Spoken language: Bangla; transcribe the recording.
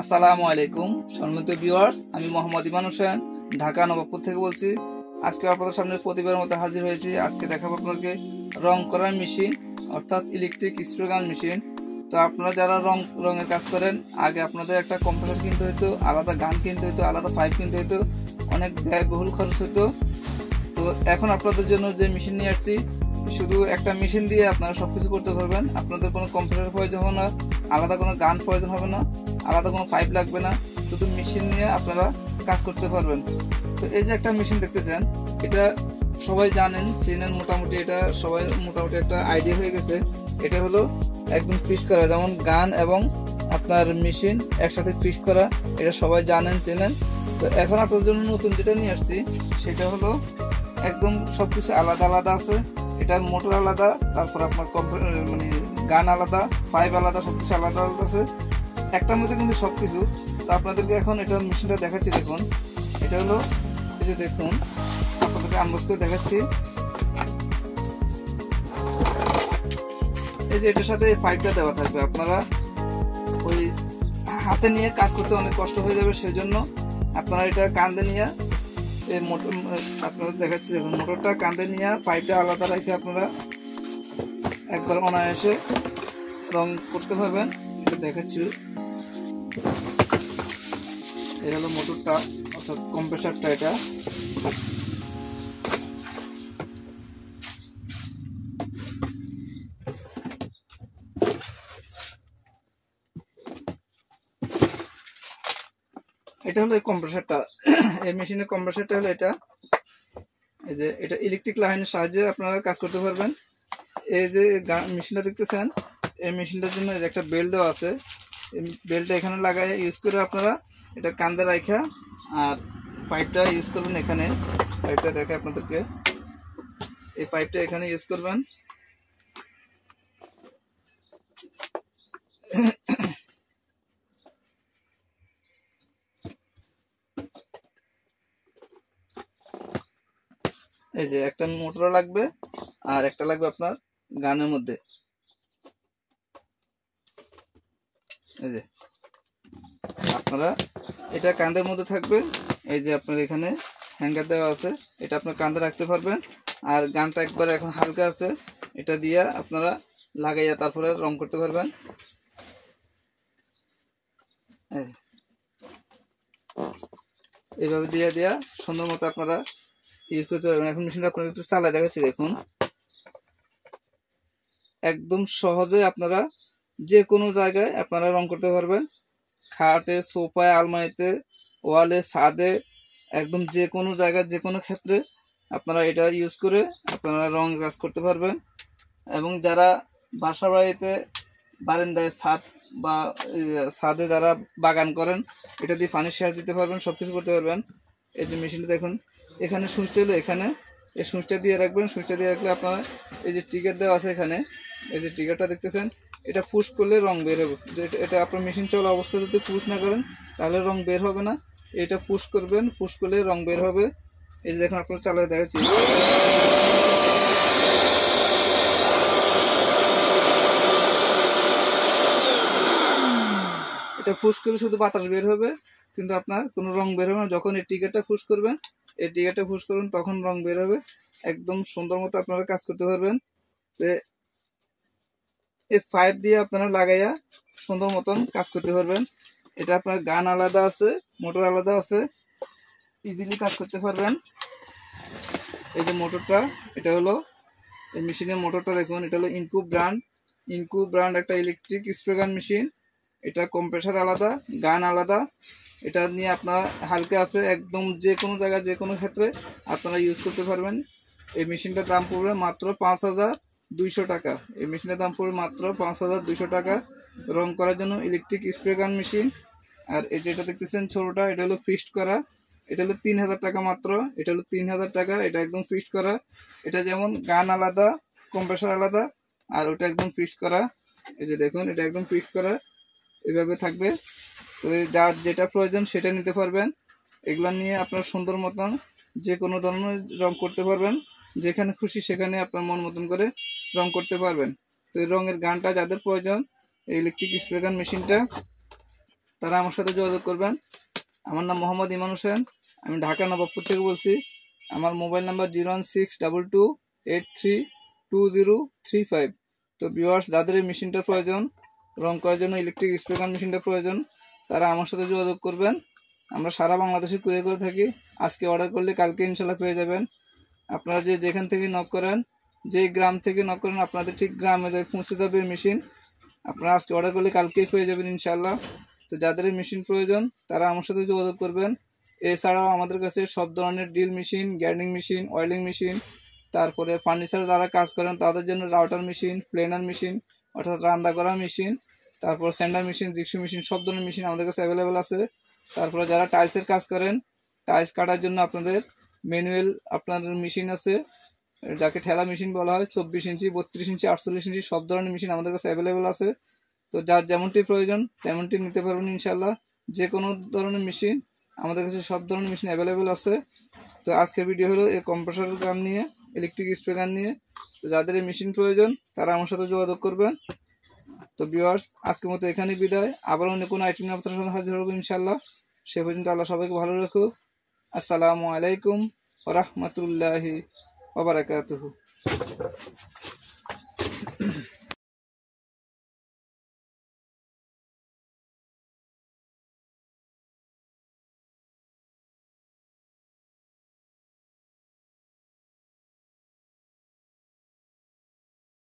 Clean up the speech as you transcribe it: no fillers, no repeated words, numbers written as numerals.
আসসালামু আলাইকুম সম্মানিত ভিউয়ার্স, আমি মোহাম্মদ ইমান হোসেন ঢাকা নবাবপুর থেকে বলছি। আজকে আপনাদের সামনে প্রতিবারের মতো হাজির হয়েছি। আজকে দেখাবো আপনাদেরকে রং করার মেশিন, অর্থাৎ ইলেকট্রিক স্প্রে গান মেশিন। তো আপনারা যারা রঙের কাজ করেন, আগে আপনাদের একটা কম্প্রেসার কিনতে হতো, আলাদা গান কিনতে হতো, আলাদা পাইপ কিনতে হতো, অনেক ব্যয়বহুল খরচ হতো। তো এখন আপনাদের জন্য যে মেশিন নিয়ে আসছি, শুধু একটা মেশিন দিয়ে আপনারা সবকিছু করতে পারবেন। আপনাদের কোনো কম্পিউটার প্রয়োজন হবে না, আলাদা কোনো গান প্রয়োজন হবে না, আলাদা কোনো পাইপ লাগবে না, শুধু মেশিন নিয়ে আপনারা কাজ করতে পারবেন। তো এই যে একটা মেশিন দেখতেছেন, এটা সবাই জানেন, চেনেন মোটামুটি, এটা সবাই মোটামুটি একটা আইডিয়া হয়ে গেছে। এটা হলো একদম ফিক্স করা, যেমন গান এবং আপনার মেশিন একসাথে ফিক্স করা, এটা সবাই জানেন, চেনেন। তো এখন আপনাদের জন্য নতুন যেটা নিয়ে আসছি, সেটা হলো একদম সবকিছু আলাদা আলাদা আছে। এটা মোটর আলাদা, তারপর আপনার মানে গান আলাদা, পাইপ আলাদা, সবকিছু আলাদা আলাদা আছে একটার মধ্যে কিন্তু সবকিছু। তো আপনাদেরকে এখন এটা মেশিনটা দেখাচ্ছি। দেখুন, এটা হলো, এই যে দেখুন, আপনাদেরকে আনবক্স করে দেখাচ্ছি। এই যে এটার সাথে এই পাইপটা দেওয়া থাকবে। আপনারা ওই হাতে নিয়ে কাজ করতে অনেক কষ্ট হয়ে যাবে, সেজন্য আপনারা এটা কাঁধে নিয়ে এই মোটর, আপনাদের দেখাচ্ছি দেখুন, মোটরটা কাঁধে নিয়ে পাইপটা আলাদা রেখে আপনারা একবার অনায়াসে রং করতে পারবেন। এটা দেখাচ্ছি, এটা হলো মোটরটা, অর্থাৎ কম্প্রেসারটা। এটা এটা হলো এই কম্প্রেসারটা, এই মেশিনের কম্প্রেসারটা হলো এটা। এই যে এটা ইলেকট্রিক লাইনের সাহায্যে আপনারা কাজ করতে পারবেন। এই যে মেশিনটা দেখতেছেন, এই মেশিনটার জন্য একটা বেল্ট দেওয়া আছে। এই বেল্টটা এখানে লাগাই ইউজ করে আপনারা এটা কাঁধে রাখা, আর পাইপটা ইউজ করবেন এখানে। পাইপটা দেখে আপনাদেরকে, এই পাইপটা এখানে ইউজ করবেন। এই যে একটা মোটর লাগবে, আর একটা লাগবে আপনার গানের মধ্যে। এই যে আপনারা এটা কাঁধের মধ্যে থাকবে। এই যে আপনার এখানে হ্যাঙ্গার দেওয়া আছে, এটা আপনার কাঁধে রাখতে পারবেন। আর গানটা একবার এখন হালকা আছে, এটা দিয়ে আপনারা লাগাইয়া তারপরে রং করতে পারবেন। এইভাবে দিয়ে দেওয়া সুন্দর মতো আপনারা ইউজ করতে পারবেন। এখন মেশিনটা আপনারা একটু চালায় দেখাচ্ছি। দেখুন, একদম সহজে আপনারা যে কোনো জায়গায় আপনারা রং করতে পারবেন। খাটে, সোফায়, আলমারিতে, ওয়ালে, ছাদে, একদম যে কোনো জায়গায়, যে কোনো ক্ষেত্রে আপনারা এটা ইউজ করে আপনারা রং কাজ করতে পারবেন। এবং যারা বাসা বাড়িতে বারান্দায়, ছাদ বা ছাদে যারা বাগান করেন, এটা দিয়ে পানি সেচ দিতে পারবেন, সব কিছু করতে পারবেন। এই যে মেশিনটা দেখুন, এখানে সুইচটা হলো, এখানে এই সুইচটা দিয়ে রাখবেন। সুইচটা দিয়ে রাখলে আপনারা এই যে ট্রিগার দেওয়া আছে এখানে, এই যে ট্রিগারটা দেখতেছেন, এটা পুশ করলে রং বের হবে। এটা আপনার মেশিন চলা অবস্থায় যদি পুশ না করেন, তাহলে রং বের হবে না। এটা পুশ করবেন, পুশ করলে রং বের হবে। এই যে দেখুন, আপনারা চালিয়ে দেখাচ্ছি। এটা ফুস করলে শুধু বাতাস বের হবে, কিন্তু আপনার কোনো রং বের হবে না। যখন এই ট্রিগারটা ফুস করবেন, এই ট্রিগারটা ফুস করবেন, তখন রং বের হবে। একদম সুন্দর মতো আপনারা কাজ করতে পারবেন। এই পাইপ দিয়ে আপনারা লাগাইয়া সুন্দর মতন কাজ করতে পারবেন। এটা আপনার গান আলাদা আছে, মোটর আলাদা আছে, ইজিলি কাজ করতে পারবেন। এই যে মোটরটা, এটা হলো এই মেশিনের মোটরটা দেখুন, এটা হলো ইনকু ব্র্যান্ড একটা ইলেকট্রিক স্প্রে গান মেশিন। এটা কম্প্রেসার আলাদা, গান আলাদা। এটা নিয়ে আপনার হালকা আছে, একদম যে কোনো জায়গায়, যে কোনো ক্ষেত্রে আপনারা ইউজ করতে পারবেন। এই মেশিনটার দাম পড়বে মাত্র 5200 টাকা। এই মেশিনের দাম পড়বে মাত্র 5200 টাকা রং করার জন্য ইলেকট্রিক স্প্রে গান মেশিন। আর এই যেটা দেখতেছেন ছোটটা, এটা হলো ফিক্সড করা, এটা হলো 3000 টাকা মাত্র। এটা হলো 3000 টাকা, এটা একদম ফিক্সড করা। এটা যেমন গান আলাদা, কম্প্রেসার আলাদা, আর ওটা একদম ফিক্সড করা। এই যে দেখুন, এটা একদম ফিক্সড করা, এভাবে থাকবে। তো যার যেটা প্রয়োজন সেটা নিতে পারবেন। এগুলো নিয়ে আপনার সুন্দর মতন যে কোনো ধরনের রং করতে পারবেন, যেখানে খুশি সেখানে আপনার মন মতন করে রং করতে পারবেন। তো এই রঙের গানটা যাদের প্রয়োজন, এই ইলেকট্রিক স্প্রে গান মেশিনটা তারা আমার সাথে যোগাযোগ করবেন। আমার নাম মোহাম্মদ ইমান হোসেন, আমি ঢাকা নবাবপুর থেকে বলছি। আমার মোবাইল নাম্বার 01622832035। তো ভিউয়ার্স, যাদের এই মেশিনটার প্রয়োজন, রং করার জন্য ইলেকট্রিক স্প্রে গান মেশিনটার প্রয়োজন, তারা আমার সাথে যোগাযোগ করবেন। আমরা সারা বাংলাদেশে কুরিয়ার করে থাকি। আজকে অর্ডার করলে কালকে ইনশাল্লাহ পেয়ে যাবেন। আপনারা যেখান থেকে নক করেন, যেই গ্রাম থেকে নক করেন, আপনাদের ঠিক গ্রামে পৌঁছে যাবে মেশিন। আপনারা আজকে অর্ডার করলে কালকেই পেয়ে যাবেন ইনশাল্লাহ। তো যাদের মেশিন প্রয়োজন তারা আমার সাথে যোগাযোগ করবেন। এছাড়াও আমাদের কাছে সব ধরনের drill machine, grinding machine, oiling machine, তারপরে ফার্নিচার যারা কাজ করেন তাদের জন্য রাউটার মেশিন, প্লেনার মেশিন অর্থাৎ রান্না করা মেশিন, তারপর স্যান্ডার মেশিন, জিক্সু মেশিন, সব ধরনের মেশিন আমাদের কাছে অ্যাভেলেবেল আছে। তারপরে যারা টাইলসের কাজ করেন, টাইলস কাটার জন্য আপনাদের ম্যানুয়াল আপনাদের মেশিন আছে, যাকে ঠেলা মেশিন বলা হয়। 24 ইঞ্চি, 32 ইঞ্চি, 48 ইঞ্চি সব ধরনের মেশিন আমাদের কাছে অ্যাভেলেবেল আছে। তো যার যেমনটি প্রয়োজন তেমনটি নিতে পারবেন ইনশাল্লাহ। যে কোনো ধরনের মেশিন আমাদের কাছে, সব ধরনের মেশিন অ্যাভেলেবেল আছে। তো আজকের ভিডিও হলো এই কম্প্রেসার গান নিয়ে, ইলেকট্রিক স্প্রে গান নিয়ে। তো যাদের এই মেশিন প্রয়োজন তারা আমার সাথে যোগাযোগ করবেন। তো ভিউয়ার্স, আজকের মতো এখানেই বিদায়। আবার অন্য কোনো আইটেম নিয়ে আপনার সাথে হাজির হবো ইনশাল্লাহ। সে পর্যন্ত আল্লাহ সবাইকে ভালো রাখুক। আসসালামু আলাইকুম ওয়া রাহমাতুল্লাহি ওয়া বারাকাতুহু।